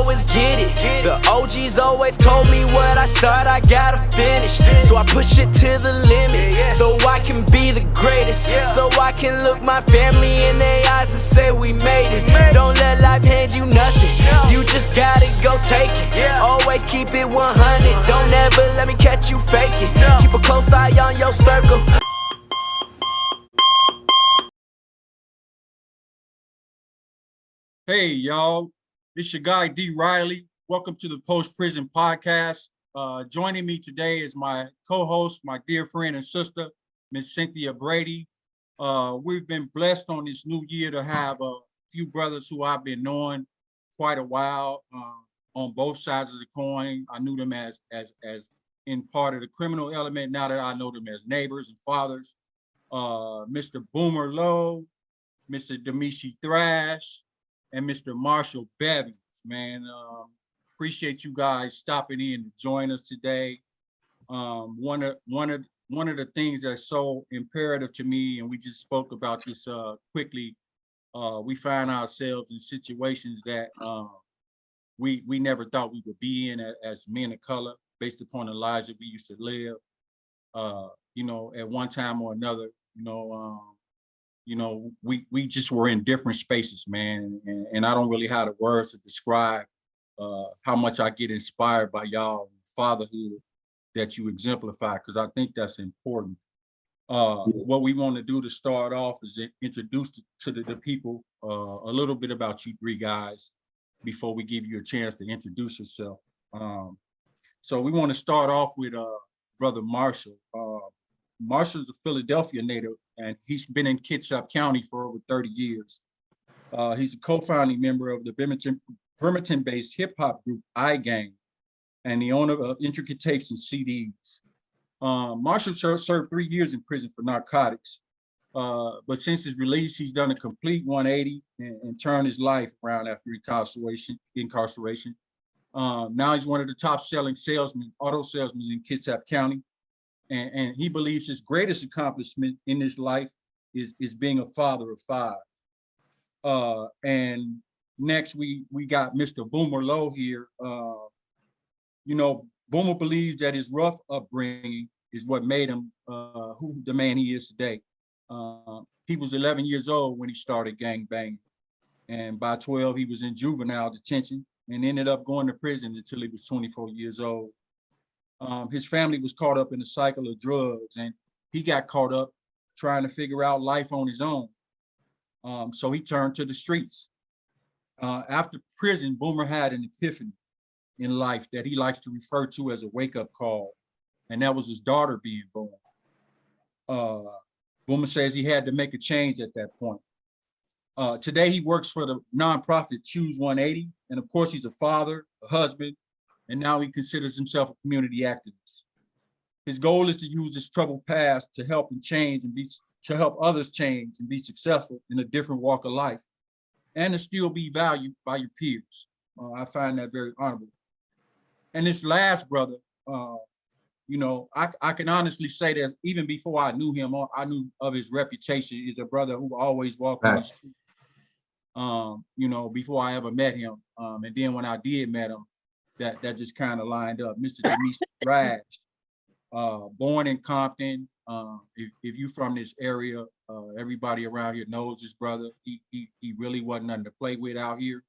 always get it. The OGs always told me what I start, I gotta finish. So I push it to the limit, so I can be the greatest. So I can look my family in their eyes and say we made it. Don't let life hand you nothing, you just gotta go take it. Always keep it 100, don't ever let me catch you faking. Keep a close eye on your circle. Hey, y'all, it's your guy, D. Riley. Welcome to the Post Prison Podcast. Joining me today is my co-host, my dear friend and sister, Miss Cynthia Brady. We've been blessed on this new year to have a few brothers who I've been knowing quite a while on both sides of the coin. I knew them as in part of the criminal element. Now that I know them as neighbors and fathers, Mr. Boomer Lowe, Mr. Domisi Thrash, and Mr. Marshall Bevins, man. Appreciate you guys stopping in to join us today. One of the things that's so imperative to me, and we just spoke about this quickly, we find ourselves in situations that we never thought we would be in as men of color, based upon the lives that we used to live. At one time or another, we just were in different spaces, man. And I don't really have the words to describe how much I get inspired by y'all fatherhood that you exemplify, because I think that's important. What we want to do to start off is introduce to the people a little bit about you three guys before we give you a chance to introduce yourself. So we want to start off with Brother Marshall. Marshall's a Philadelphia native, and he's been in Kitsap County for over 30 years. He's a co-founding member of the Birmingham-based hip-hop group I-Gang, and the owner of Intricate Tapes and CDs. Marshall served 3 years in prison for narcotics, but since his release, he's done a complete 180 and turned his life around after incarceration. Now he's one of the top-selling auto salesmen in Kitsap County. And he believes his greatest accomplishment in his life is being a father of 5. And next we got Mr. Boomer Lowe here. Boomer believes that his rough upbringing is what made him who the man he is today. He was 11 years old when he started gang banging, and by 12 he was in juvenile detention and ended up going to prison until he was 24 years old. His family was caught up in a cycle of drugs, and he got caught up trying to figure out life on his own. So he turned to the streets. After prison, Boomer had an epiphany in life that he likes to refer to as a wake-up call, and that was his daughter being born. Boomer says he had to make a change at that point. Today, he works for the nonprofit Choose 180, and of course, he's a father, a husband, and now he considers himself a community activist. His goal is to use this troubled past to help help others change and be successful in a different walk of life, and to still be valued by your peers. I find that very honorable. And this last brother, I can honestly say that even before I knew him, I knew of his reputation. He's a brother who always walked on the street. Before I ever met him, and then when I did met him, that just kind of lined up. Mr. Domisi Thrash, born in Compton. If you from this area, everybody around here knows this brother. He really wasn't nothing to play with out here.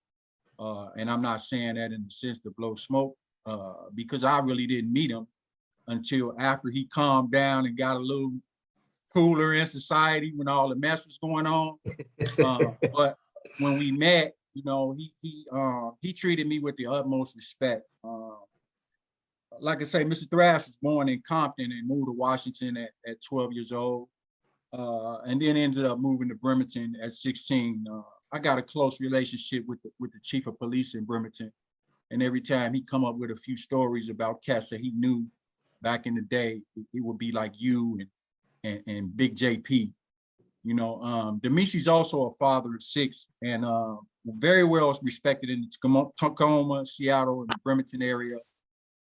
And I'm not saying that in the sense to blow smoke, because I really didn't meet him until after he calmed down and got a little cooler in society when all the mess was going on. But when we met, he treated me with the utmost respect. Like I say, Mr. Thrash was born in Compton and moved to Washington at 12 years old, and then ended up moving to Bremerton at 16. I got a close relationship with the chief of police in Bremerton, and every time he come up with a few stories about cats that he knew back in the day, it would be like you and Big JP. Domisi's also a father of 6 and very well respected in the Tacoma, Seattle, and the Bremerton area.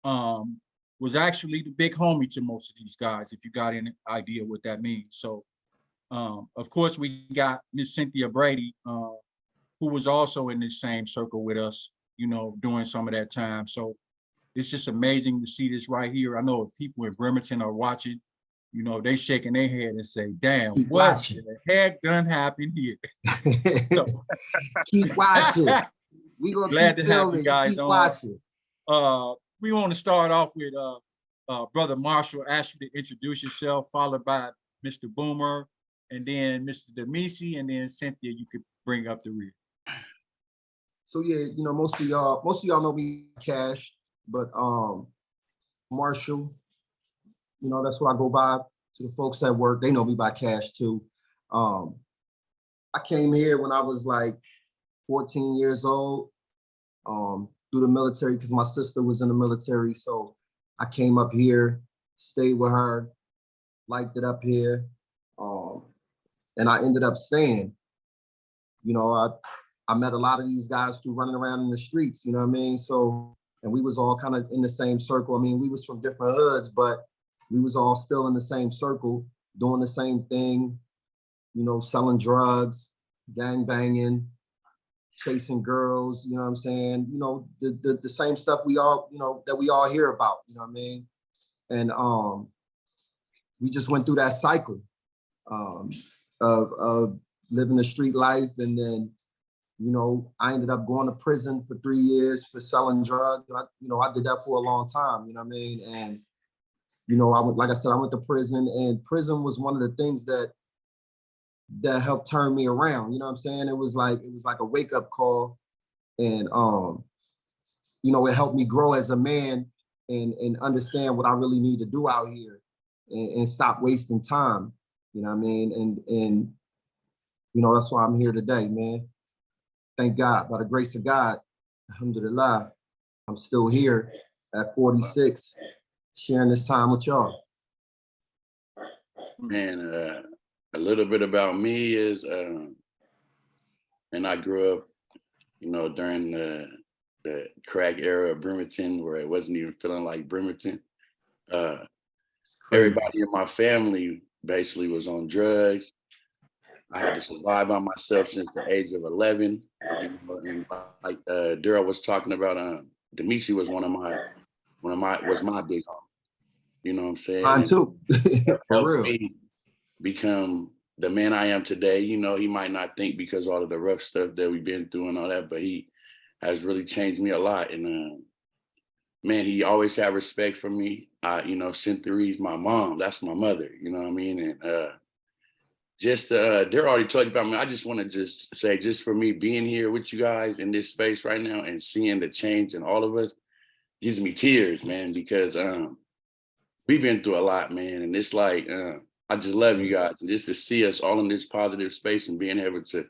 Was actually the big homie to most of these guys, if you got any idea what that means. So, of course, we got Miss Cynthia Brady, who was also in this same circle with us. you know, during some of that time. So it's just amazing to see this right here. I know if people in Bremerton are watching, you know, they shaking their head and say, damn, Keep what watching. the heck done happened here? So, Keep watching. We gonna glad keep to have you building. guys Keep on. watching. We want to start off with Brother Marshall. Ask you to introduce yourself, followed by Mr. Boomer, and then Mr. Domisi, and then Cynthia, you could bring up the rear. So yeah, you know, most of y'all know me Cash, but Marshall, you know, that's what I go by. To the folks at work, they know me by Cash too. I came here when I was like 14 years old, through the military, because my sister was in the military. So I came up here, stayed with her, liked it up here, and I ended up staying. You know, I met a lot of these guys through running around in the streets, you know what I mean? So, and we was all kind of in the same circle. I mean, we was from different hoods, but we was all still in the same circle, doing the same thing, you know, selling drugs, gang banging, chasing girls, you know what I'm saying? You know, the same stuff we all, you know, that we all hear about, you know what I mean? And we just went through that cycle of living the street life. And then, you know, I ended up going to prison for 3 years for selling drugs. I did that for a long time, you know what I mean? And, you know, like I said, I went to prison, and prison was one of the things that helped turn me around. You know what I'm saying? It was like a wake up call, and you know, it helped me grow as a man and understand what I really need to do out here, and stop wasting time. You know what I mean? And you know, that's why I'm here today, man. Thank God, by the grace of God, alhamdulillah, I'm still here at 46, sharing this time with y'all. Man, a little bit about me is, and I grew up, you know, during the crack era of Bremerton, where it wasn't even feeling like Bremerton. Everybody in my family basically was on drugs. I had to survive by myself since the age of 11. You know, and like Darryl was talking about, Domisi was was my big homie. You know what I'm saying? Mine too, for Helped real. me become the man I am today. You know, he might not think because all of the rough stuff that we've been through and all that, but he has really changed me a lot. And man, he always had respect for me. You know, Cynthia's my mom. That's my mother. You know what I mean? And Darryl already talked about me. I just want to just say, just for me being here with you guys in this space right now and seeing the change in all of us gives me tears, man, because we've been through a lot, man. And it's like, I just love you guys. And just to see us all in this positive space and being able to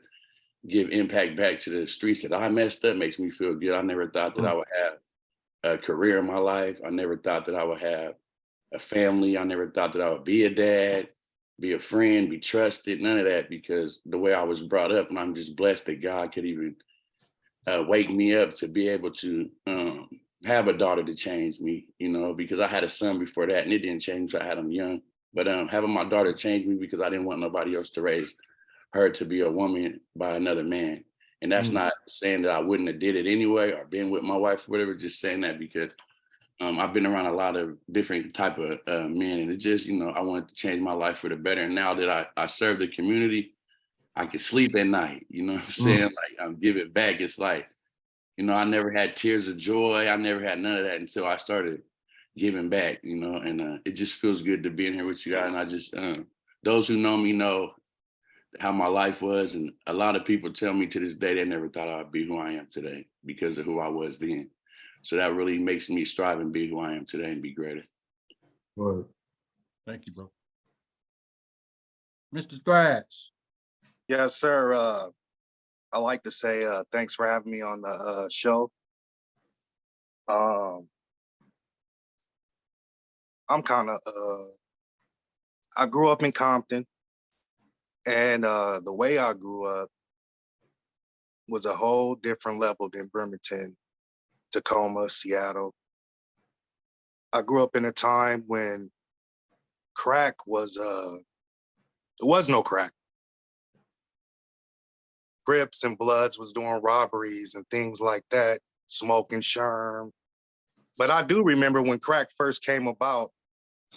give impact back to the streets that I messed up makes me feel good. I never thought that I would have a career in my life. I never thought that I would have a family. I never thought that I would be a dad, be a friend, be trusted, none of that, because the way I was brought up, and I'm just blessed that God could even wake me up to be able to have a daughter to change me, you know, because I had a son before that and it didn't change. I had him young, but having my daughter change me because I didn't want nobody else to raise her to be a woman by another man. And that's not saying that I wouldn't have did it anyway or been with my wife or whatever, just saying that because I've been around a lot of different type of men, and it just, you know, I wanted to change my life for the better. And now that I serve the community, I can sleep at night, you know what I'm saying? Like, I'm giving back. It's like, you know, I never had tears of joy. I never had none of that until I started giving back, you know, and it just feels good to be in here with you guys. And I just, those who know me know how my life was. And a lot of people tell me to this day, they never thought I'd be who I am today because of who I was then. So that really makes me strive and be who I am today and be greater. Right. Thank you, bro. Mr. Thrash. Yes, sir. I like to say thanks for having me on the show. I'm kind of, I grew up in Compton, and the way I grew up was a whole different level than Bremerton, Tacoma, Seattle. I grew up in a time when crack was, there was no crack. Crips and Bloods was doing robberies and things like that. smoking sherm. But I do remember when crack first came about,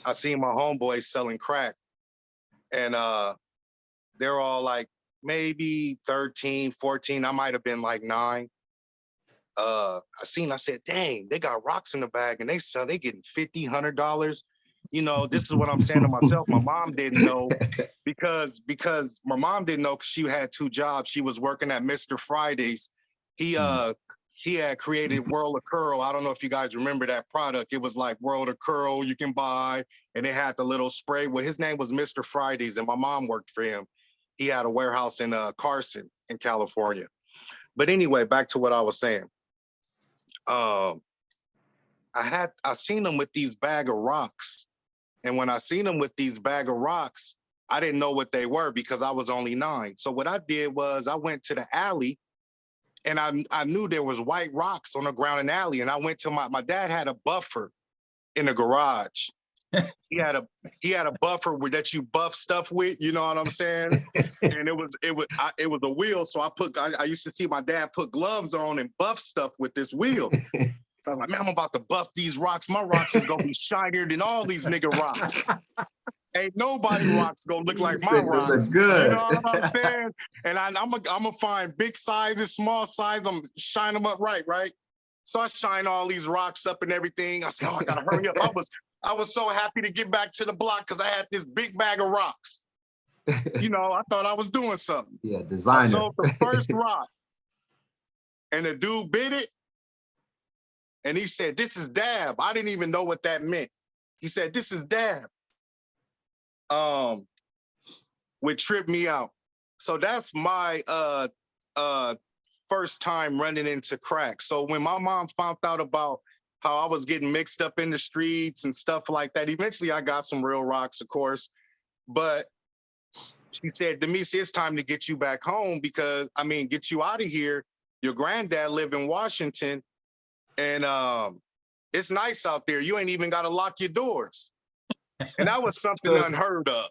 I seen my homeboys selling crack. And they're all like maybe 13, 14. I might have been like 9. I said, dang, they got rocks in the bag and they getting $50, $100. You know, this is what I'm saying to myself. My mom didn't know because my mom didn't know because she had 2 jobs. She was working at Mr. Friday's. He had created World of Curl. I don't know if you guys remember that product. It was like World of Curl you can buy, and it had the little spray. Well, his name was Mr. Friday's, and my mom worked for him. He had a warehouse in Carson in California. But anyway, back to what I was saying. I seen him with these bag of rocks. And when I seen him with these bag of rocks, I didn't know what they were because I was only 9. So what I did was I went to the alley and I knew there was white rocks on the ground in the alley. And I went to my dad had a buffer in the garage. He had a buffer that you buff stuff with, you know what I'm saying? And it was a wheel. So I used to see my dad put gloves on and buff stuff with this wheel. So I'm like, man, I'm about to buff these rocks. My rocks is gonna be shinier than all these nigga rocks. Ain't nobody rocks gonna look like my rocks. Good. You know what I'm saying? And I'm gonna find big sizes, small sizes. I'm shine them up right? So I shine all these rocks up and everything. I said, oh, I gotta hurry up. I was so happy to get back to the block because I had this big bag of rocks. You know, I thought I was doing something. Yeah, designer. I sold the first rock, and the dude bid it. And he said, this is dab. I didn't even know what that meant. He said, this is dab. Which tripped me out. So that's my first time running into crack. So when my mom found out about how I was getting mixed up in the streets and stuff like that, eventually I got some real rocks, of course. But she said, Domisi, it's time to get you back home get you out of here. Your granddad lived in Washington. And it's nice out there. You ain't even got to lock your doors. And that was something unheard of.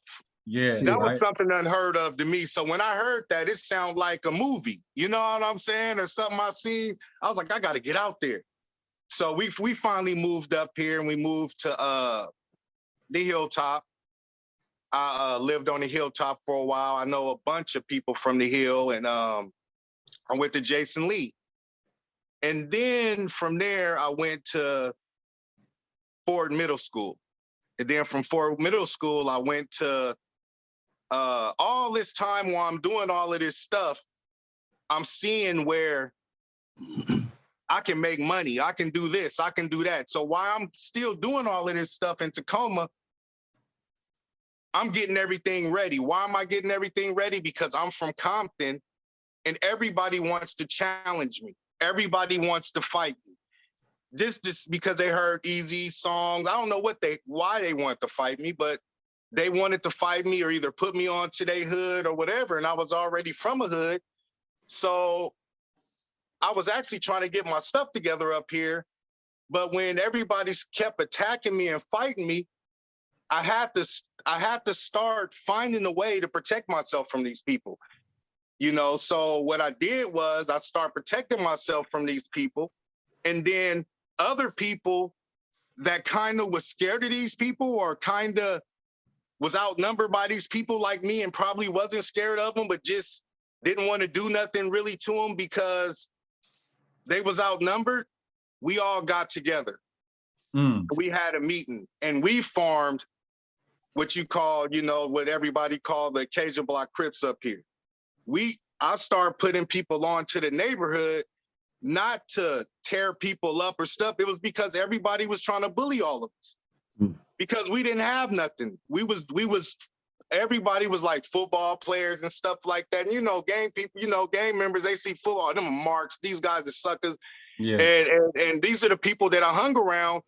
Yeah. That was something unheard of to me. So when I heard that, it sounded like a movie. You know what I'm saying? Or something I seen. I was like, I got to get out there. So we finally moved up here and we moved to the hilltop. I lived on the hilltop for a while. I know a bunch of people from the hill, and I went to Jason Lee. And then from there, I went to Ford Middle School. And then from Ford Middle School, I went to all this time while I'm doing all of this stuff, I'm seeing where I can make money. I can do this. I can do that. So while I'm still doing all of this stuff in Tacoma, I'm getting everything ready. Why am I getting everything ready? Because I'm from Compton and everybody wants to challenge me. Everybody wants to fight me. Just because they heard Easy songs. I don't know why they want to fight me, but they wanted to fight me or either put me on to their hood or whatever. And I was already from a hood. So I was actually trying to get my stuff together up here. But when everybody kept attacking me and fighting me, I had to start finding a way to protect myself from these people. You know, so what I did was I started protecting myself from these people. And then other people that kind of was scared of these people or kind of was outnumbered by these people like me and probably wasn't scared of them, but just didn't want to do nothing really to them because they was outnumbered. We all got together. We had a meeting and we formed what you call, you know, what everybody called the Occasion Block Crips up here. I started putting people onto the neighborhood, not to tear people up or stuff. It was because everybody was trying to bully all of us because we didn't have nothing. Everybody was like football players and stuff like that. And, you know, game people, you know, gang members, they see football, them marks, these guys are suckers. Yeah. And these are the people that I hung around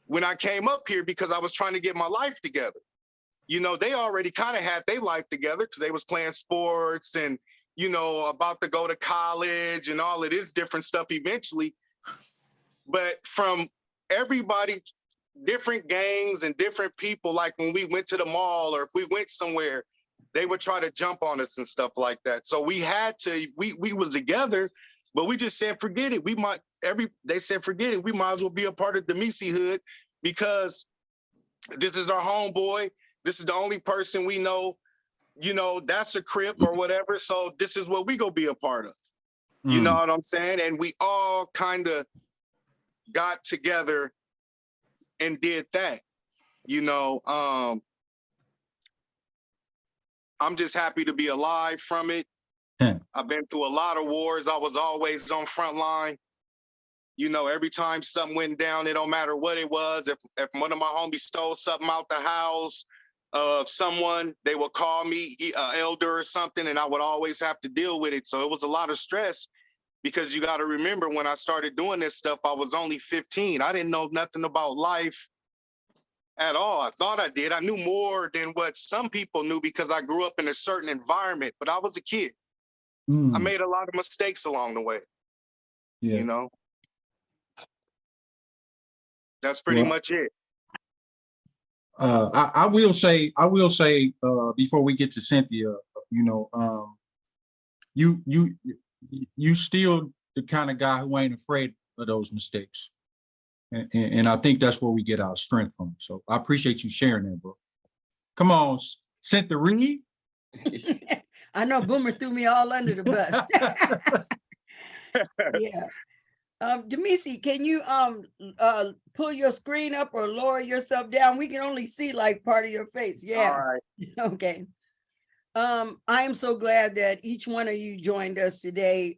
when I came up here because I was trying to get my life together. You know, they already kind of had their life together because they was playing sports and, you know, about to go to college and all of this different stuff eventually. But from everybody, different gangs and different people, like when we went to the mall or if we went somewhere, they would try to jump on us and stuff like that. So we was together, But we just said, forget it. They said, forget it. We might as well be a part of the Domisi hood because this is our homeboy. This is the only person we know, that's a Crip or whatever. So this is what we go be a part of. You know what I'm saying? And we all kind of got together and did that. I'm just happy to be alive from it. I've been through a lot of wars. I was always on front line. Every time something went down, it don't matter what it was. If one of my homies stole something out the house of someone, they would call me elder or something, and I would always have to deal with it. So it was a lot of stress because you got to remember when I started doing this stuff, I was only 15. I didn't know nothing about life at all. I thought I did. I knew more than what some people knew because I grew up in a certain environment, but I was a kid. I made a lot of mistakes along the way. That's pretty much it. I will say before we get to Cynthia, you still the kind of guy who ain't afraid of those mistakes. And I think that's where we get our strength from. So I appreciate you sharing that, bro. Come on, Cynthia Reed. I know Boomer threw me all under the bus. Yeah. Domisi, can you pull your screen up or lower yourself down? We can only see like part of your face. Yeah. All right. Okay. I am so glad that each one of you joined us today.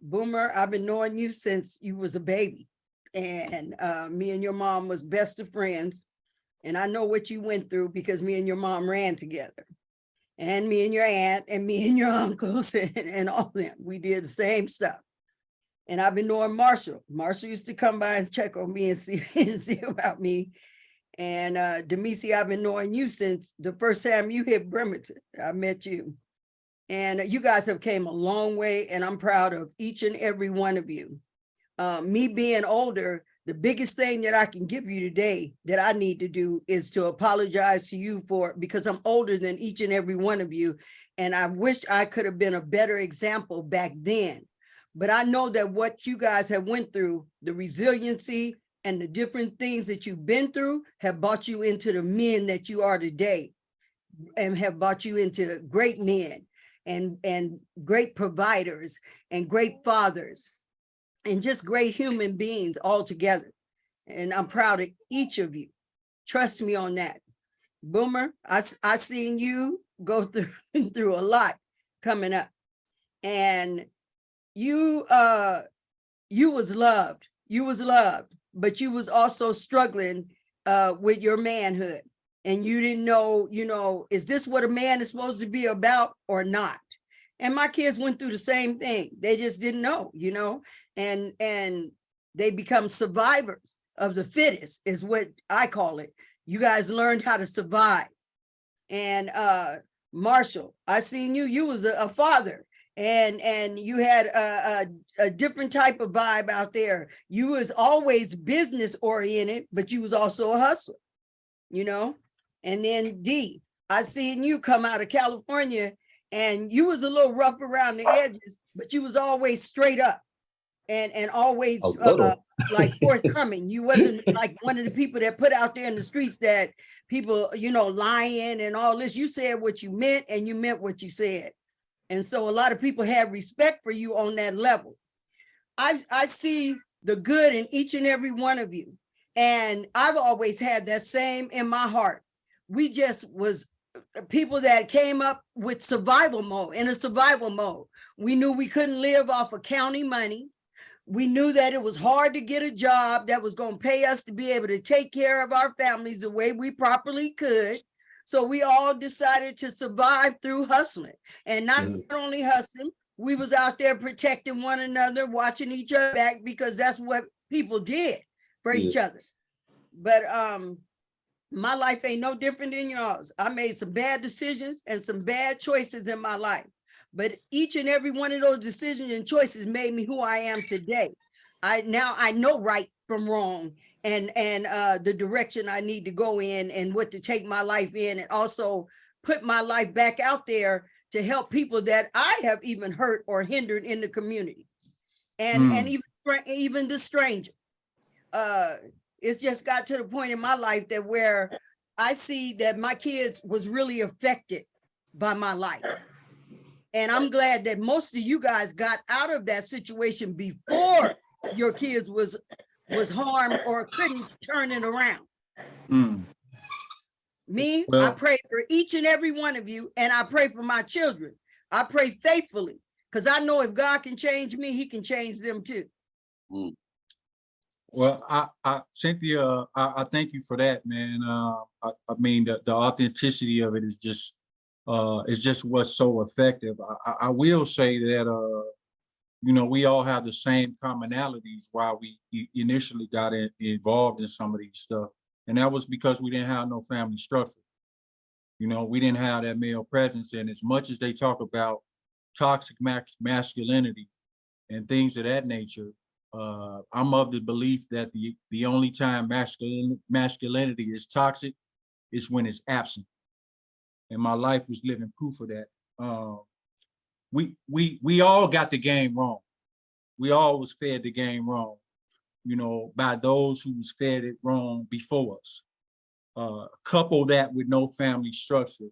Boomer, I've been knowing you since you was a baby, and me and your mom was best of friends. And I know what you went through because me and your mom ran together, and me and your aunt and me and your uncles and all of them. We did the same stuff. And I've been knowing Marshall. Marshall used to come by and check on me and see about me. And Domisi, I've been knowing you since the first time you hit Bremerton. I met you. And you guys have came a long way, and I'm proud of each and every one of you. Me being older, the biggest thing that I can give you today that I need to do is to apologize to you because I'm older than each and every one of you. And I wish I could have been a better example back then. But I know that what you guys have went through, the resiliency and the different things that you've been through have brought you into the men that you are today, and have brought you into great men and great providers and great fathers and just great human beings all together. And I'm proud of each of you. Trust me on that. Boomer, I seen you go through a lot coming up, and you was loved, but you was also struggling with your manhood, and you didn't know, is this what a man is supposed to be about or not? And my kids went through the same thing. They just didn't know, and they become survivors of the fittest is what I call it. You guys learned how to survive. And Marshall, I seen you was a father. And you had a different type of vibe out there. You was always business oriented, but you was also a hustler, And then D, I seen you come out of California, and you was a little rough around the edges, but you was always straight up and always like forthcoming. You wasn't like one of the people that put out there in the streets that people, lying and all this. You said what you meant, and you meant what you said. And so a lot of people have respect for you on that level. I see the good in each and every one of you. And I've always had that same in my heart. We just was people that came up with survival mode. We knew we couldn't live off of county money. We knew that it was hard to get a job that was going to pay us to be able to take care of our families the way we properly could. So we all decided to survive through hustling, and not only hustling, we was out there protecting one another, watching each other back, because that's what people did for each other. But my life ain't no different than yours. I made some bad decisions and some bad choices in my life, but each and every one of those decisions and choices made me who I am today. I know right from wrong, and the direction I need to go in and what to take my life in, and also put my life back out there to help people that I have even hurt or hindered in the community. and even the stranger. It's just got to the point in my life that where I see that my kids was really affected by my life. And I'm glad that most of you guys got out of that situation before your kids was harmed or couldn't turn it around. Me, I pray for each and every one of you, and I pray for my children. I pray faithfully, because I know if God can change me, he can change them too. Well, Cynthia, I thank you for that, man. I mean, the authenticity of it is just what's so effective. I will say that, you know, we all have the same commonalities while we initially got involved in some of these stuff. And that was because we didn't have no family structure. You know, we didn't have that male presence. And as much as they talk about toxic masculinity and things of that nature, I'm of the belief that the only time masculinity is toxic is when it's absent. And my life was living proof of that. We all got the game wrong. We all was fed the game wrong, you know, by those who was fed it wrong before us. Couple that with no family structure,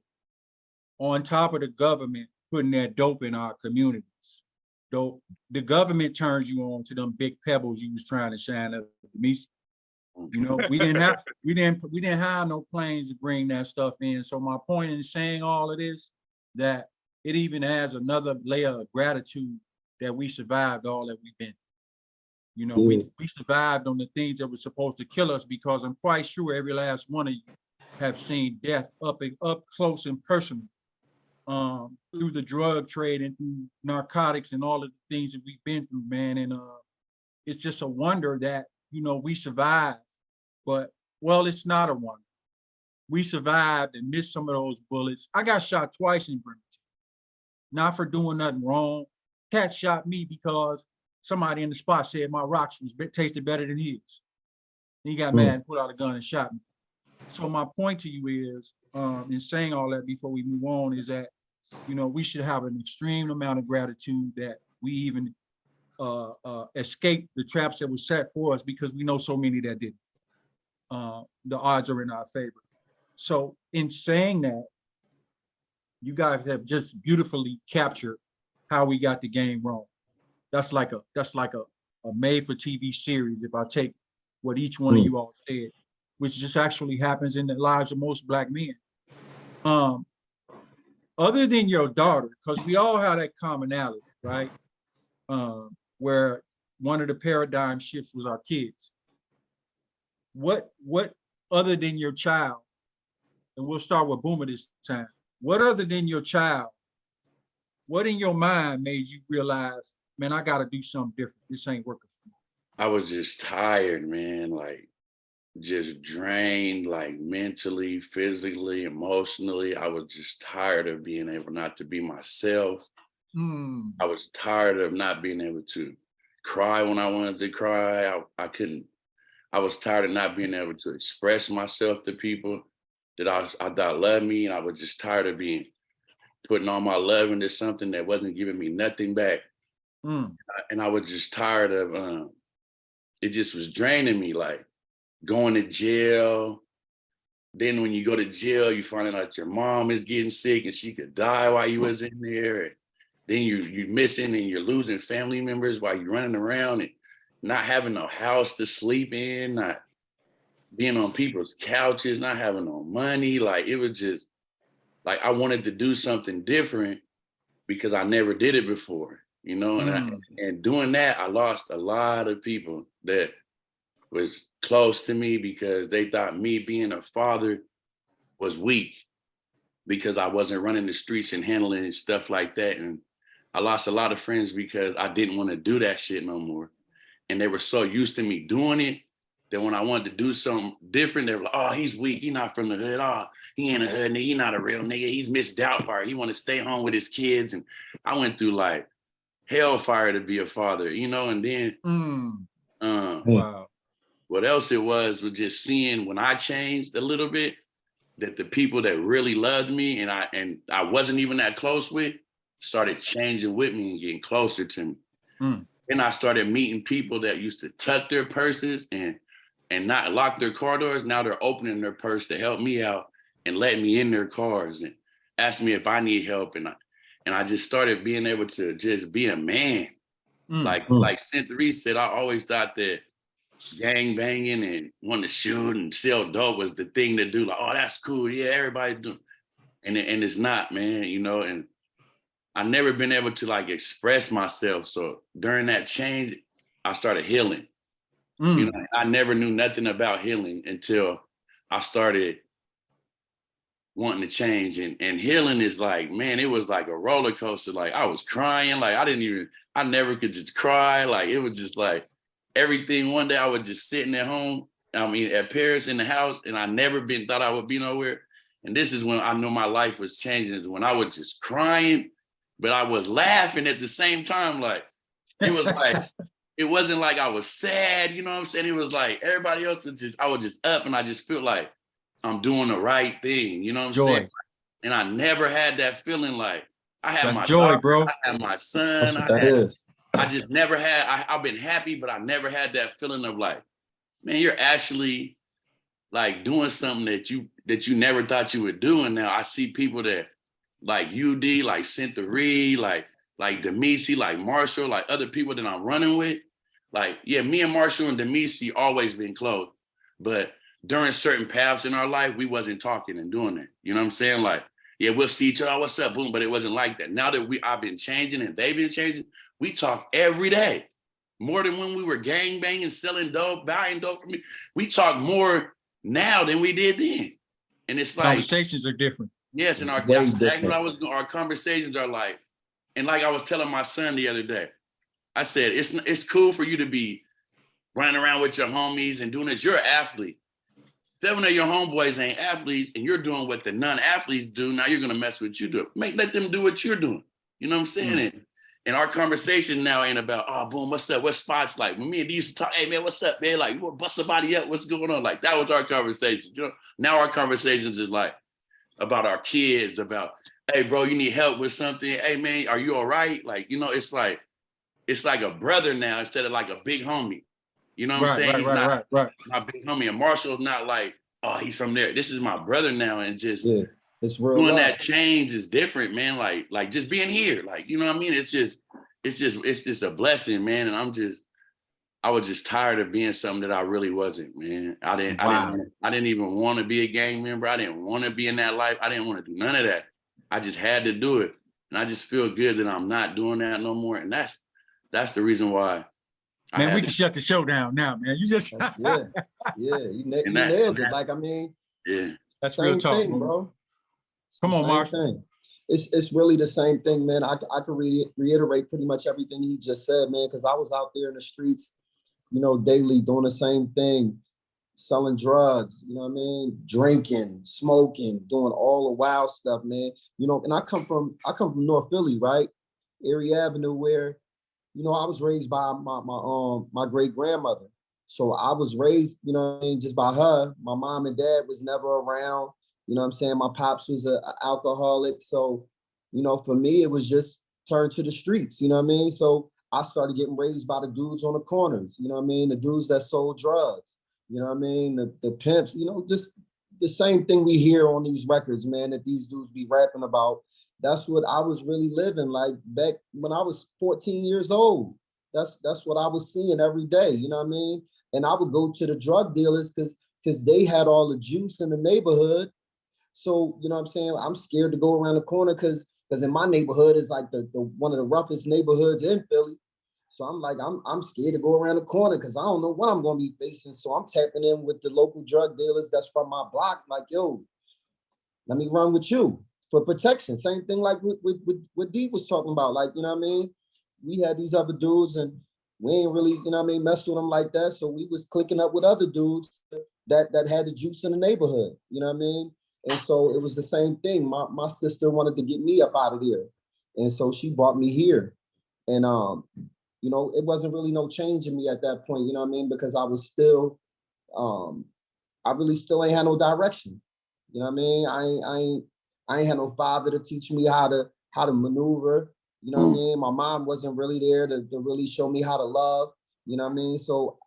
on top of the government putting that dope in our communities. Though the government turns you on to them big pebbles you was trying to shine up, Domisi. You know, we didn't have no planes to bring that stuff in. So my point in saying all of this, that it even adds another layer of gratitude that we survived all that we've been. You know, we survived on the things that were supposed to kill us, because I'm quite sure every last one of you have seen death up close and personal, through the drug trade and through narcotics and all of the things that we've been through, man. And it's just a wonder that, you know, we survived. But, well, it's not a wonder. We survived and missed some of those bullets. I got shot twice in Brady, not for doing nothing wrong. Cat shot me because somebody in the spot said my rocks tasted better than his. And he got mad and pulled out a gun and shot me. So my point to you is, in saying all that before we move on, is that, you know, we should have an extreme amount of gratitude that we even escaped the traps that were set for us, because we know so many that didn't. The odds are in our favor. So in saying that, you guys have just beautifully captured how we got the game wrong. That's like a made for TV series. If I take what each one of you all said, which just actually happens in the lives of most Black men. Other than your daughter, because we all have that commonality, right? Where one of the paradigm shifts was our kids. What other than your child, and we'll start with Boomer this time, what other than your child, what in your mind made you realize, man, I gotta do something different. This ain't working for me? I was just tired, man, like just drained, like mentally, physically, emotionally. I was just tired of being able not to be myself. I was tired of not being able to cry when I wanted to cry. I couldn't. I was tired of not being able to express myself to people that I thought loved me. And I was just tired of putting all my love into something that wasn't giving me nothing back. And I was just tired of, it just was draining me, like going to jail. Then when you go to jail, you find out your mom is getting sick and she could die while you was in there. And then you're missing and you're losing family members while you're running around and not having no house to sleep in, not being on people's couches, not having no money. Like, it was just like, I wanted to do something different because I never did it before, you know? And doing that, I lost a lot of people that was close to me because they thought me being a father was weak because I wasn't running the streets and handling stuff like that. And I lost a lot of friends because I didn't want to do that shit no more. And they were so used to me doing it that when I wanted to do something different, they were like, oh, he's weak. He's not from the hood. Oh, he ain't a hood nigga. He's not a real nigga. He's Miss Doubtfire. He want to stay home with his kids. And I went through like hellfire to be a father, you know? And then Wow. What else it was just seeing when I changed a little bit, that the people that really loved me and I wasn't even that close with started changing with me and getting closer to me. Then I started meeting people that used to tuck their purses and not lock their car doors. Now they're opening their purse to help me out and letting me in their cars and ask me if I need help. And I just started being able to just be a man. Like Cynthia said, I always thought that gang banging and wanting to shoot and sell dope was the thing to do. Like, oh, that's cool. Yeah, everybody's doing. And it's not, man, you know, and I never been able to like express myself. So during that change, I started healing. You know, I never knew nothing about healing until I started wanting to change. And healing is like, man, it was like a roller coaster. Like I was crying, like I never could just cry. Like it was just like everything. One day I was just sitting at home, at Paris in the house, and I never thought I would be nowhere. And this is when I knew my life was changing, is when I was just crying, but I was laughing at the same time. Like it was like, it wasn't like I was sad, you know what I'm saying? It was like everybody else I was just up, and I just feel like I'm doing the right thing, you know what I'm saying? And I never had that feeling. Like I had my joy, daughter, bro. I had my son, I just never had, I've been happy, but I never had that feeling of like, man, you're actually like doing something that you never thought you would do. And now I see people that like UD, like Cynthia, like Domisi, like Marshall, like other people that I'm running with. Like, yeah, me and Marshall and Domisi always been close, but during certain paths in our life, we wasn't talking and doing it. You know what I'm saying? Like, yeah, we'll see each other, what's up, boom, but it wasn't like that. Now that I've been changing and they've been changing, we talk every day. More than when we were gang banging, selling dope, buying dope from me. We talk more now than we did then. And it's like conversations are different. Yes, and our conversations are like, and like I was telling my son the other day, I said, it's cool for you to be running around with your homies and doing this. You're an athlete. 7 of your homeboys ain't athletes, and you're doing what the non-athletes do. Now you're gonna mess with you do. Let them do what you're doing. You know what I'm saying? And our conversation now ain't about, oh, boom, what's up? What spots like? When me and D used to talk, hey man, what's up, man? Like, you wanna bust somebody up? What's going on? Like that was our conversation. You know, now our conversations is like about our kids, about, hey bro, you need help with something. Hey man, are you all right? Like, you know, it's like a brother now instead of like a big homie. You know what I'm saying? He's not my big homie. And Marshall's not like, oh, he's from there. This is my brother now. And just it's real doing love. that change is different, man. Like just being here. Like, you know what I mean? It's just a blessing, man. And I was just tired of being something that I really wasn't, man. I didn't even want to be a gang member. I didn't want to be in that life. I didn't want to do none of that. I just had to do it. And I just feel good that I'm not doing that no more. And that's the reason why. Man, we can shut the show down now, man. You just you nailed it. Like, I mean, that's real talk, thing, bro. Come on, Marshall. It's really the same thing, man. I could reiterate pretty much everything he just said, man, because I was out there in the streets, you know, daily doing the same thing, selling drugs, you know what I mean, drinking, smoking, doing all the wild stuff, man. You know, and I come from North Philly, right? Erie Avenue, where, you know, I was raised by my great grandmother. So I was raised, you know what I mean, just by her. My mom and dad was never around. You know what I'm saying? My pops was an alcoholic. So, you know, for me, it was just turn to the streets, you know what I mean? So I started getting raised by the dudes on the corners, you know what I mean? The dudes that sold drugs, you know what I mean? The pimps, you know, just the same thing we hear on these records, man, that these dudes be rapping about. That's what I was really living like back when I was 14 years old. That's what I was seeing every day, you know what I mean? And I would go to the drug dealers because they had all the juice in the neighborhood. So, you know what I'm saying? I'm scared to go around the corner because in my neighborhood is like the one of the roughest neighborhoods in Philly. So I'm like, I'm scared to go around the corner because I don't know what I'm gonna be facing. So I'm tapping in with the local drug dealers that's from my block, like, yo, let me run with you for protection. Same thing like what D was talking about. Like, you know what I mean? We had these other dudes and we ain't really, you know what I mean, mess with them like that. So we was clicking up with other dudes that had the juice in the neighborhood, you know what I mean? And so it was the same thing. My sister wanted to get me up out of there. And so she brought me here. And, you know, it wasn't really no change in me at that point, you know what I mean? Because I was still, I really still ain't had no direction. You know what I mean? I ain't had no father to teach me how to maneuver. You know what I mean? My mom wasn't really there to really show me how to love. You know what I mean? So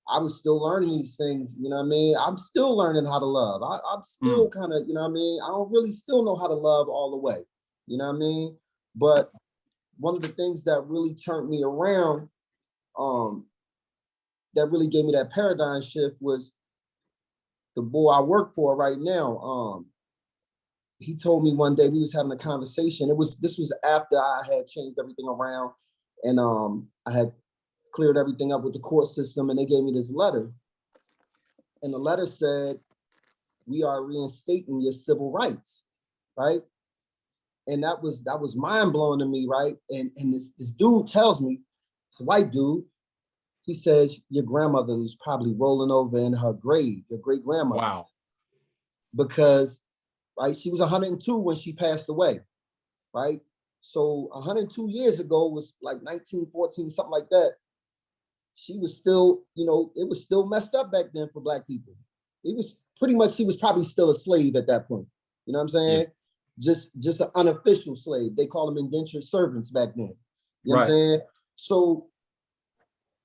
I was still learning these things. You know what I mean? I'm still learning how to love. I'm still kind of, you know what I mean? I don't really still know how to love all the way. You know what I mean? But one of the things that really turned me around, that really gave me that paradigm shift was the boy I work for right now. He told me one day, we was having a conversation. This was after I had changed everything around, and I had cleared everything up with the court system, and they gave me this letter. And the letter said, "We are reinstating your civil rights," right? And that was mind blowing to me, right? And this dude tells me, it's a white dude. He says, "Your grandmother is probably rolling over in her grave, your great grandmother." Wow. Because, right, she was 102 when she passed away, right? So 102 years ago was like 1914, something like that. She was still, you know, it was still messed up back then for Black people. It was pretty much, she was probably still a slave at that point. You know what I'm saying? Yeah. Just an unofficial slave. They call them indentured servants back then. You know what I'm Right. saying? So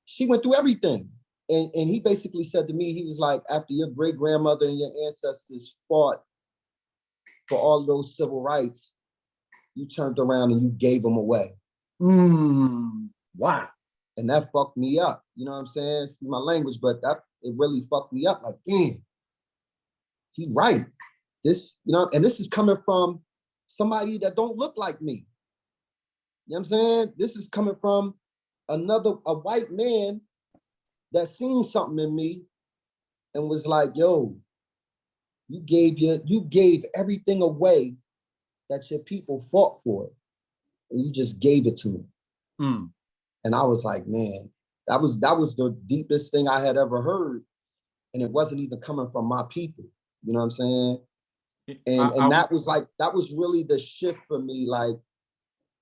she went through everything. And he basically said to me, he was like, after your great grandmother and your ancestors fought for all those civil rights, you turned around and you gave them away. Wow. And that fucked me up. You know what I'm saying? It's my language, but it really fucked me up. Like, damn, he right. This, you know, and this is coming from somebody that don't look like me. You know what I'm saying? This is coming from a white man that seen something in me and was like, yo, you gave everything away that your people fought for, and you just gave it to them. And I was like, man, that was the deepest thing I had ever heard. And it wasn't even coming from my people. You know what I'm saying? And that was really the shift for me. Like,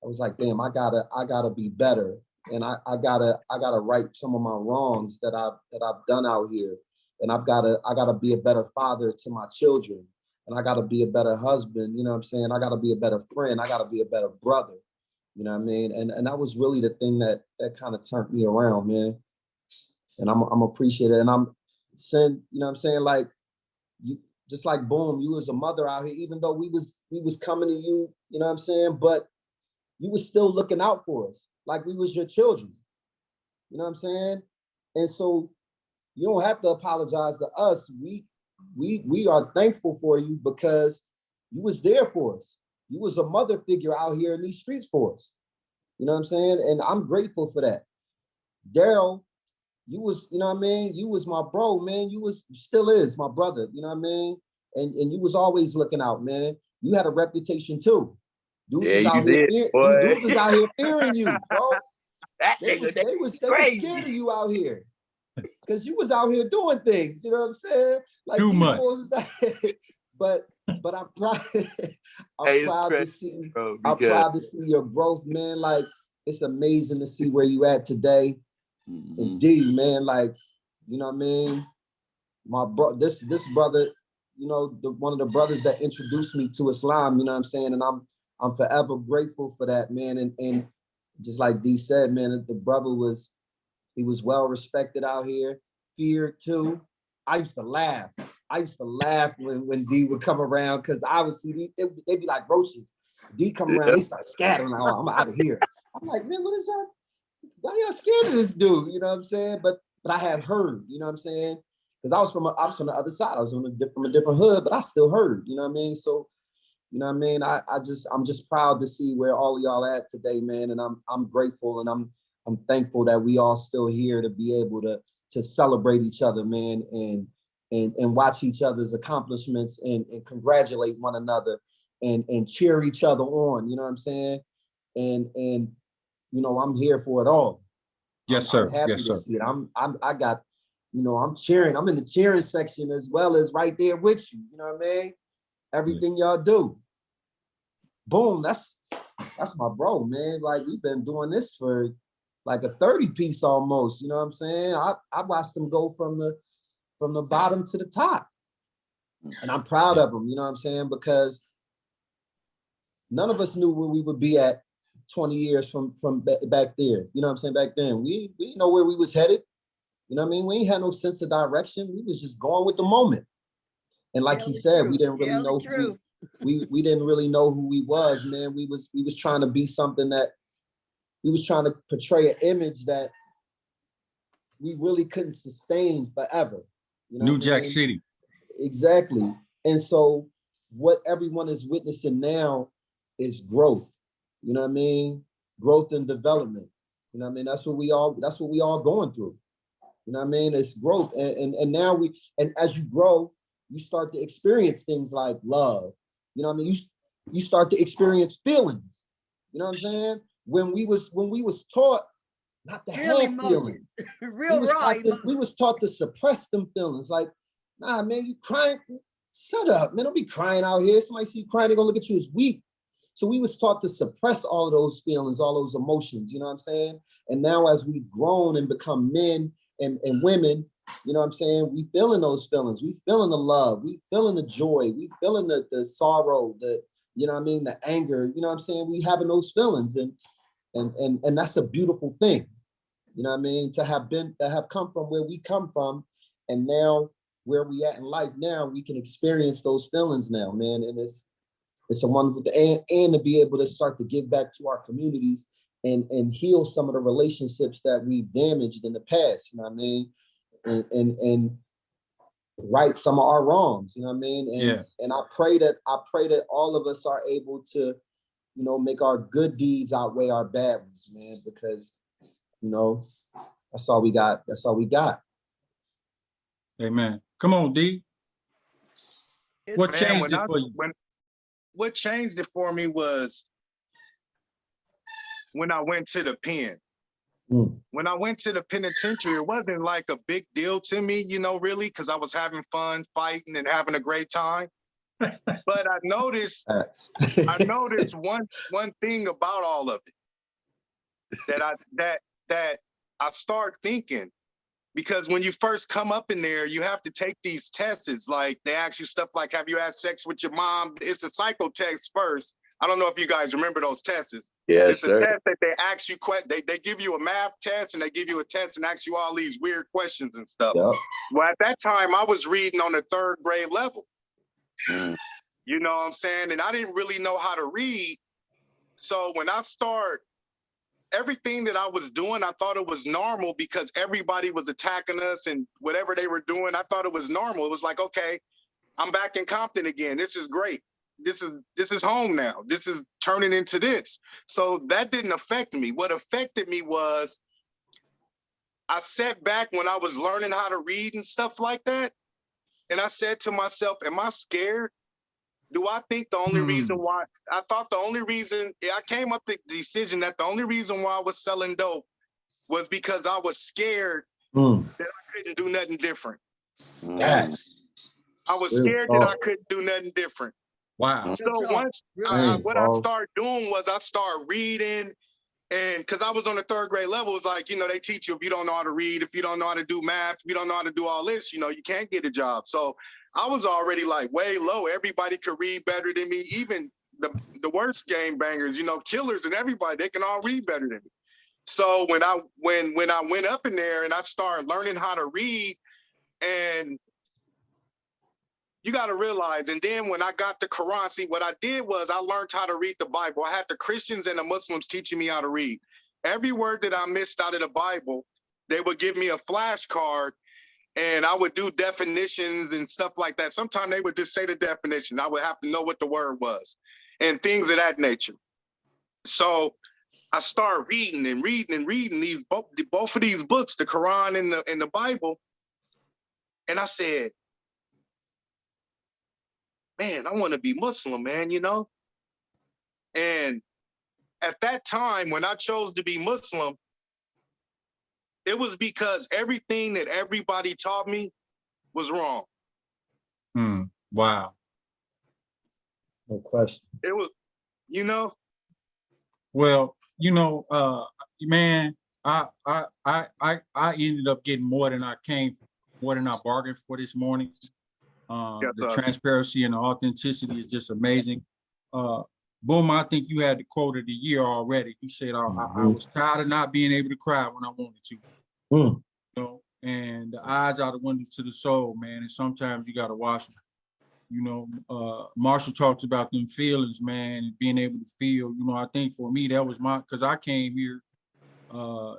I was like, damn, I gotta be better. And I gotta right some of my wrongs that I've done out here. And I gotta be a better father to my children. And I gotta be a better husband, you know what I'm saying? I gotta be a better friend. I gotta be a better brother. You know what I mean? And that was really the thing that kind of turned me around, man. And I'm appreciative. And I'm saying, you know what I'm saying? Like, you just like boom, you was a mother out here, even though we was coming to you, you know what I'm saying? But you was still looking out for us, like we was your children. You know what I'm saying? And so you don't have to apologize to us. We are thankful for you because you was there for us. You was a mother figure out here in these streets for us. You know what I'm saying? And I'm grateful for that. Darryl, you was, you know what I mean? You was my bro, man. You still is my brother, you know what I mean? And you was always looking out, man. You had a reputation too. Dudes was out here fearing you, bro. They was scared of you out here. Because you was out here doing things, you know what I'm saying? Like too much. But I'm proud. I'm proud to see. I'm proud to see your growth, man. Like, it's amazing to see where you at today. Indeed, man. Like, you know what I mean? This brother, you know, one of the brothers that introduced me to Islam. You know what I'm saying? And I'm forever grateful for that, man. And just like D said, man, the brother was well respected out here, feared too. I used to laugh. When D would come around, because obviously they'd be like roaches. D come around, they start scattering. Oh, I'm out of here. I'm like, man, what is that? Why y'all scared of this dude? You know what I'm saying? But I had heard, you know what I'm saying? Because I was from the other side. I was from a different hood, but I still heard, you know what I mean? So, you know what I mean? I'm just proud to see where all of y'all at today, man. And I'm grateful, and I'm thankful that we all still here to be able to celebrate each other, man, and watch each other's accomplishments and congratulate one another and cheer each other on, you know what I'm saying? And you know, I'm here for it all. Yes, sir. I'm happy to see it. I got, you know, I'm cheering. I'm in the cheering section as well as right there with you. You know what I mean? Everything y'all do. Boom, that's my bro, man. Like, we've been doing this for like a 30 piece almost, you know what I'm saying? I watched them go from the bottom to the top. And I'm proud of them, you know what I'm saying? Because none of us knew where we would be at 20 years from back there. You know what I'm saying? Back then, we didn't know where we was headed. You know what I mean? We ain't had no sense of direction. We was just going with the moment. And like he said, we didn't really know we didn't really know who we was, man. We was trying to be something that we was trying to portray an image that we really couldn't sustain forever. You know New Jack City. Exactly. And so what everyone is witnessing now is growth. You know what I mean? Growth and development. You know what I mean? That's what we all going through. You know what I mean? It's growth. And now and as you grow, you start to experience things like love. You know what I mean? You start to experience feelings. You know what I'm saying? When we was taught not to have feelings. Real raw emotions. We was taught to suppress them feelings. Like, nah, man, you crying. Shut up, man. Don't be crying out here. Somebody see you crying, they're gonna look at you as weak. So we was taught to suppress all of those feelings, all those emotions, you know what I'm saying? And now as we've grown and become men and women, you know what I'm saying? We feeling those feelings. We feeling the love. We feeling the joy. We feeling the sorrow, you know what I mean? The anger, you know what I'm saying? We having those feelings and that's a beautiful thing. You know what I mean? To have come from where we come from, and now where we at in life now, we can experience those feelings now, man. And it's a wonderful thing. And to be able to start to give back to our communities and heal some of the relationships that we've damaged in the past, you know what I mean? And right some of our wrongs, you know what I mean? And I pray that all of us are able to, you know, make our good deeds outweigh our bad ones, man, because, you know, that's all we got. That's all we got. Amen. Come on, D. What changed it for you? What changed it for me was when I went to the pen. When I went to the penitentiary, it wasn't like a big deal to me, you know, really, because I was having fun, fighting, and having a great time. But I noticed one thing about all of it that I start thinking, because when you first come up in there, you have to take these tests. It's like they ask you stuff like, have you had sex with your mom? It's a psycho test first. I don't know if you guys remember those tests. Yes, it's a test that they ask you, they give you a math test and they give you a test and ask you all these weird questions and stuff. Yep. Well, at that time, I was reading on the 3rd grade level. You know what I'm saying? And I didn't really know how to read. So when I start, everything that I was doing, I thought it was normal because everybody was attacking us and whatever they were doing, I thought it was normal. It was like, okay, I'm back in Compton again. This is great. This is home now. This is turning into this. So that didn't affect me. What affected me was I sat back when I was learning how to read and stuff like that. And I said to myself, am I scared? Do I think the only reason why, I came up with the decision that the only reason why I was selling dope was because I was scared that I couldn't do nothing different. I was scared that I couldn't do nothing different. Wow. So once I started doing was I started reading, and because I was on the 3rd grade level, it's like, you know, they teach you if you don't know how to read, if you don't know how to do math, if you don't know how to do all this, you know, you can't get a job. So I was already like way low. Everybody could read better than me. Even the worst game bangers, you know, killers and everybody, they can all read better than me. So when I went up in there and I started learning how to read, and you got to realize, and then when I got the Quran, see, what I did was I learned how to read the Bible. I had the Christians and the Muslims teaching me how to read. Every word that I missed out of the Bible, they would give me a flashcard and I would do definitions and stuff like that. Sometimes they would just say the definition. I would have to know what the word was and things of that nature. So I started reading and reading these both of these books, the Quran and the Bible. And I said, man, I want to be Muslim, man, you know? And at that time, when I chose to be Muslim, it was because everything that everybody taught me was wrong. Wow. No question. It was, you know? Well, you know, man, I ended up getting more than I bargained for this morning. The transparency and the authenticity is just amazing. Boom, I think you had the quote of the year already. He said, I was tired of not being able to cry when I wanted to. Mm. You know, and the eyes are the windows to the soul, man. And sometimes you got to wash them. You know, Marshall talks about them feelings, man, and being able to feel. You know, I think for me, that was because I came here,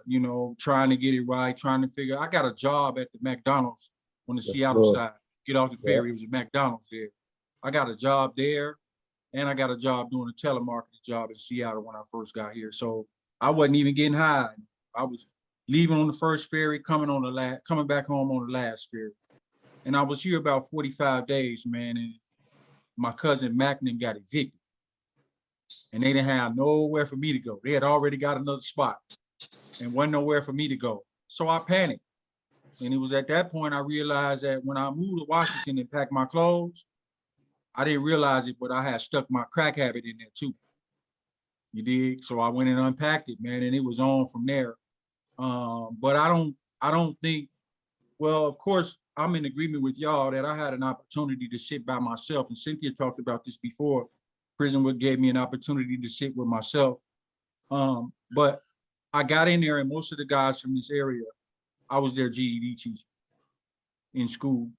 you know, trying to get it right, trying to figure. I got a job at the McDonald's on the Yes, Seattle Lord. side. Get off the Yeah. ferry, it was a McDonald's there. I got a job there. And I got a job doing a telemarketing job in Seattle when I first got here. So I wasn't even getting hired. I was leaving on the first ferry, coming back home on the last ferry. And I was here about 45 days, man. And my cousin Macklin got evicted. And they didn't have nowhere for me to go. They had already got another spot and wasn't nowhere for me to go. So I panicked. And it was at that point I realized that when I moved to Washington and packed my clothes, I didn't realize it, but I had stuck my crack habit in there too. You dig? So I went and unpacked it, man, and it was on from there. But I don't think, well, of course, I'm in agreement with y'all that I had an opportunity to sit by myself. And Cynthia talked about this before. Prison gave me an opportunity to sit with myself. But I got in there and most of the guys from this area, I was their GED teacher in school.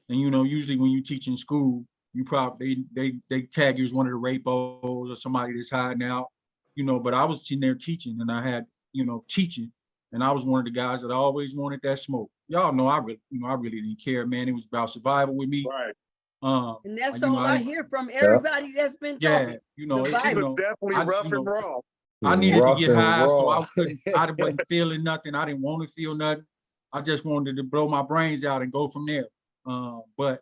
And, you know, usually when you teach in school, you probably, they tag you as one of the rapos or somebody that's hiding out, you know, but I was in there teaching and I had, you know, teaching. And I was one of the guys that always wanted that smoke. Y'all know I really didn't care, man. It was about survival with me. Right. And that's you know, all I hear from everybody that's been talking. you know, The you He was know, definitely rough you and know, raw. I needed to Rough get and high, so raw. I wasn't feeling nothing. I didn't want to feel nothing. I just wanted to blow my brains out and go from there. But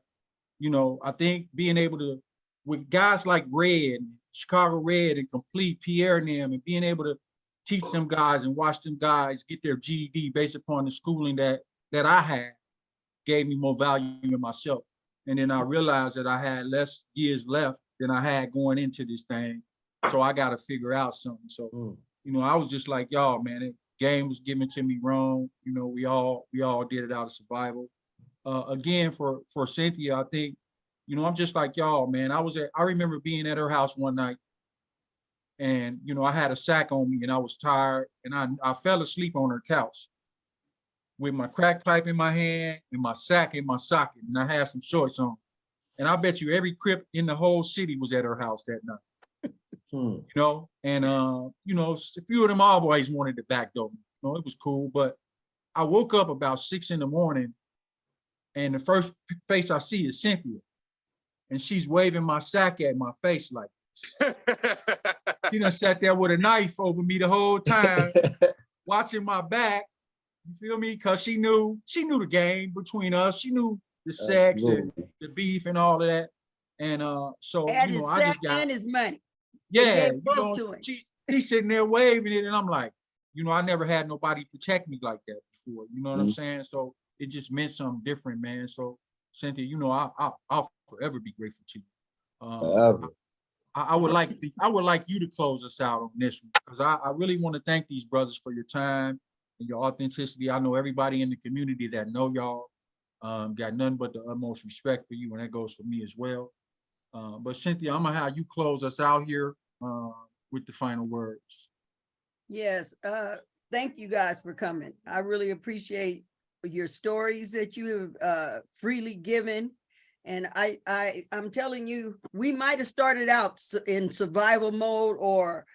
you know, I think being able to, with guys like Red, Chicago Red, and Complete, Pierre and them, and being able to teach them guys and watch them guys get their GED based upon the schooling that I had, gave me more value in myself. And then I realized that I had less years left than I had going into this thing. So I got to figure out something. So, you know, I was just like, y'all, man, the game was given to me wrong. You know, we all did it out of survival. Again, for Cynthia, I think, you know, I'm just like y'all, man. I remember being at her house one night and, you know, I had a sack on me and I was tired and I fell asleep on her couch with my crack pipe in my hand and my sack in my socket. And I had some shorts on. And I bet you every Crip in the whole city was at her house that night. You know, and, you know, a few of them always wanted to backdoor me. You know, it was cool. But I woke up about 6 a.m. and the first face I see is Cynthia. And she's waving my sack at my face like this. She done sat there with a knife over me the whole time, watching my back. You feel me? Because she knew the game between us. She knew the sex and the beef and all of that. And so, Had you know, his I just sack got and his money. yeah, gave both to him. she's sitting there waving it, and I'm like, you know, I never had nobody protect me like that before. You know what I'm saying? So it just meant something different, man. So Cynthia, you know, I'll forever be grateful to you. I would like you to close us out on this one because I really want to thank these brothers for your time and your authenticity. I know everybody in the community that know y'all got nothing but the utmost respect for you, and that goes for me as well. But Cynthia, I'm gonna have you close us out here with the final words. Yes, thank you guys for coming. I really appreciate your stories that you have freely given. And I'm telling you, we might have started out in survival mode or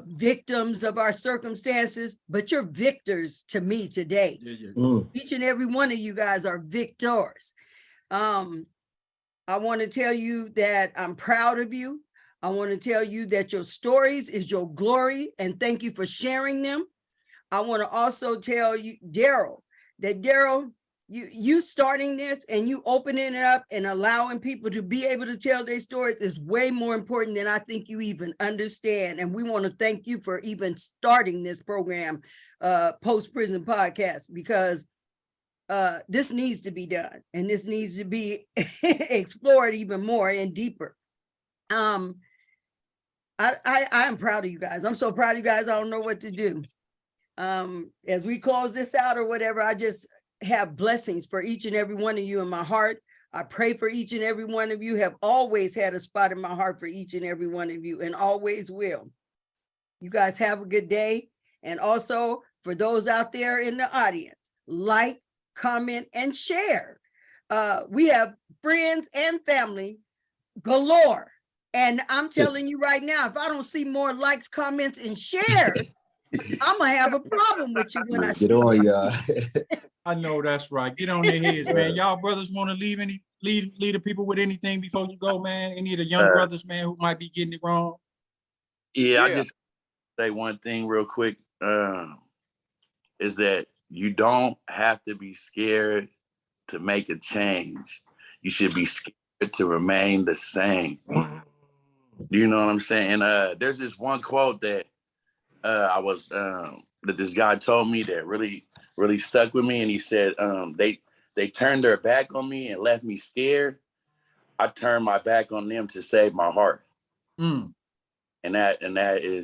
victims of our circumstances, but you're victors to me today. Each and every one of you guys are victors. I want to tell you that I'm proud of you. I want to tell you that your stories is your glory, and thank you for sharing them. I want to also tell you, Darryl, that Darryl, you starting this and you opening it up and allowing people to be able to tell their stories is way more important than I think you even understand. And we want to thank you for even starting this program, Post Prison Podcast, because this needs to be done and this needs to be explored even more and deeper. I am proud of you guys. I'm so proud of you guys. I don't know what to do. As we close this out or whatever, I just have blessings for each and every one of you in my heart. I pray for each and every one of you, have always had a spot in my heart for each and every one of you and always will. You guys have a good day. And also for those out there in the audience, like, comment, and share. We have friends and family galore. And I'm telling you right now, if I don't see more likes, comments, and shares, I'm gonna have a problem with you when I see Get on, it. y'all. I know that's right. Get on their heads, man. Y'all brothers want to lead the people with anything before you go, man? Any of the young brothers, man, who might be getting it wrong? Yeah, I just say one thing real quick, is that you don't have to be scared to make a change. You should be scared to remain the same. You know what I'm saying? There's this one quote that that this guy told me that really stuck with me, and he said, they turned their back on me and left me scared. I turned my back on them to save my heart. Mm. And that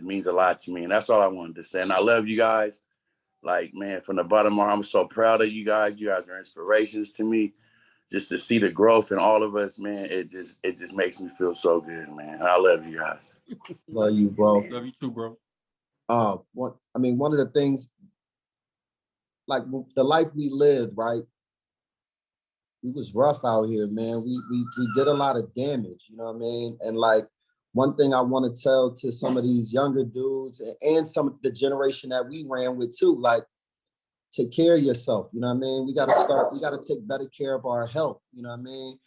means a lot to me. And that's all I wanted to say. And I love you guys. Like, man, from the bottom of my heart, I'm so proud of you guys. You guys are inspirations to me. Just to see the growth in all of us, man, it just makes me feel so good, man. I love you guys. Love you, bro. Love you too, bro. One of the things, like the life we lived, right? It was rough out here, man. We did a lot of damage, you know what I mean? And like, one thing I want to tell to some of these younger dudes and some of the generation that we ran with too, like, take care of yourself, you know what I mean? We got to take better care of our health, you know what I mean?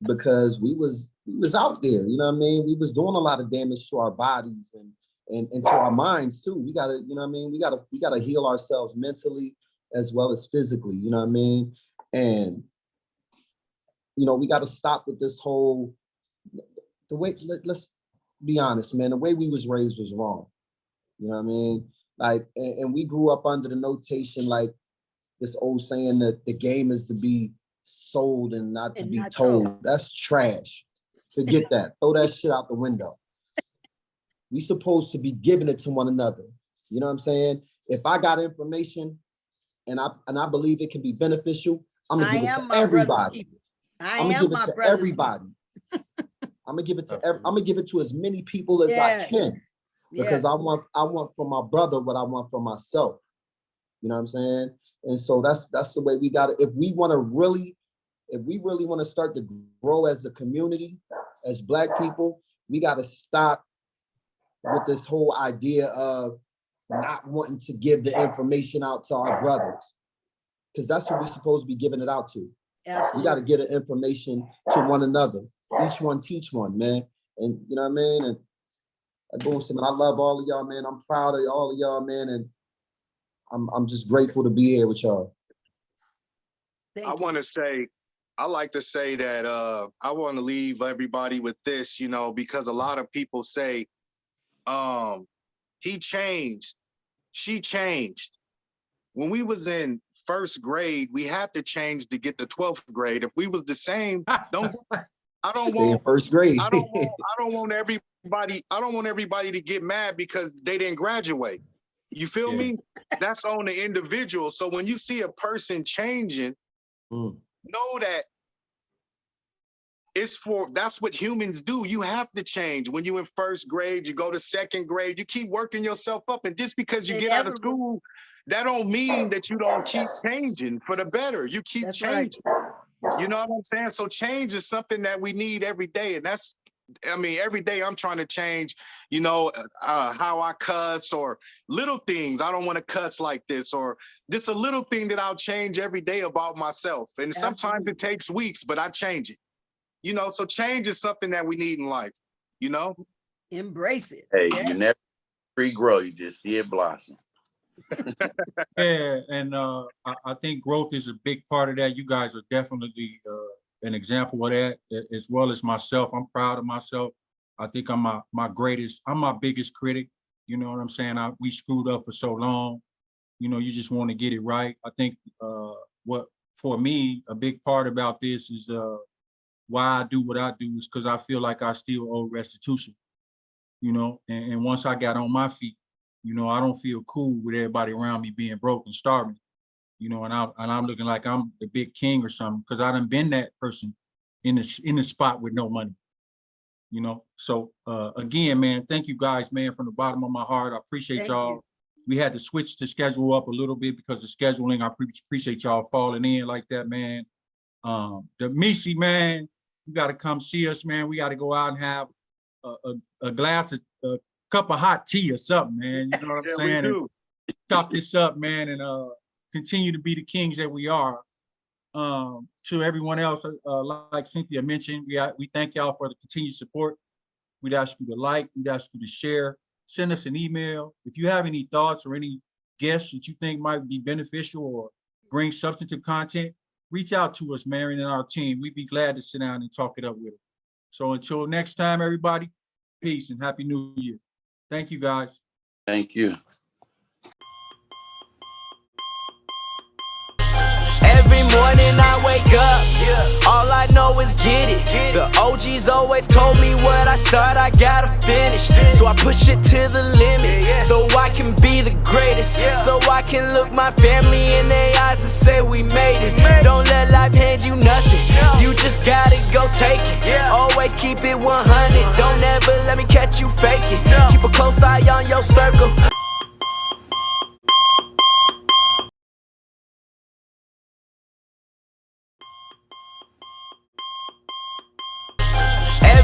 Because we was out there, you know what I mean? We was doing a lot of damage to our bodies and to our minds too. We gotta, you know what I mean? We gotta heal ourselves mentally as well as physically, you know what I mean? And, you know, we gotta stop with this whole, the way, let's be honest, man, the way we was raised was wrong. You know what I mean? Like, and we grew up under the notation, like this old saying that the game is to be sold and not to be told. That's trash. Forget that. Throw that shit out the window. We supposed to be giving it to one another. You know what I'm saying? If I got information and I believe it can be beneficial, I'm gonna give it to everybody. I'm gonna give it to everybody. I'm gonna give it to as many people as I can. Because I want from my brother what I want for myself. You know what I'm saying? And so that's the way we got it. If we really want to start to grow as a community, as Black people, we got to stop with this whole idea of not wanting to give the information out to our brothers. Because that's what we're supposed to be giving it out to. Absolutely. We got to get the information to one another. Each one teach one, man. And you know what I mean? And I love all of y'all, man. I'm proud of all of y'all, man, and I'm just grateful to be here with y'all. I like to say that I want to leave everybody with this, you know, because a lot of people say, he changed, she changed. When we was in first grade, we had to change to get to 12th grade. If we was the same, I don't want first grade. I don't want everybody to get mad because they didn't graduate. You feel me? That's on the individual. So when you see a person changing, know that that's what humans do. You have to change. When you're in first grade, you go to second grade, you keep working yourself up. And just because you get out of school, that don't mean that you don't keep changing for the better. You keep changing. Right. You know what I'm saying? So change is something that we need every day. And every day I'm trying to change, you know, how I cuss or little things. I don't want to cuss like this, or just a little thing that I'll change every day about myself. And sometimes it takes weeks, but I change it. You know, so change is something that we need in life, you know? Embrace it. Hey, you never regrow, you just see it blossom. Yeah, and I think growth is a big part of that. You guys are definitely an example of that, as well as myself. I'm proud of myself. I think I'm my biggest critic. You know what I'm saying? We screwed up for so long. You know, you just want to get it right. I think for me, a big part about this is why I do what I do is because I feel like I still owe restitution. You know, and once I got on my feet, you know, I don't feel cool with everybody around me being broke and starving. You know, and I'm looking like I'm the big king or something, because I done been that person in the spot with no money. You know, so again, man, thank you guys, man, from the bottom of my heart. I appreciate Thank y'all. you. We had to switch the schedule up a little bit because of scheduling. I appreciate y'all falling in like that, man. Domisi, man, you got to come see us, man. We got to go out and have a glass of a cup of hot tea or something, man. You know what I'm saying? We do. And chop this up, man, and continue to be the kings that we are. To everyone else, like Cynthia mentioned, we thank y'all for the continued support. We'd ask you to like, we'd ask you to share, send us an email. If you have any thoughts or any guests that you think might be beneficial or bring substantive content, reach out to us, Marion and our team. We'd be glad to sit down and talk it up with them. So until next time, everybody, peace and Happy New Year. Thank you, guys. Thank you. Every morning I wake up, all I know is get it. The OGs always told me what I start, I gotta finish. So I push it to the limit, so I can be the greatest. So I can look my family in their eyes and say we made it. Don't let life hand you nothing, you just gotta go take it. Always keep it 100, don't ever let me catch you faking. Keep a close eye on your circle.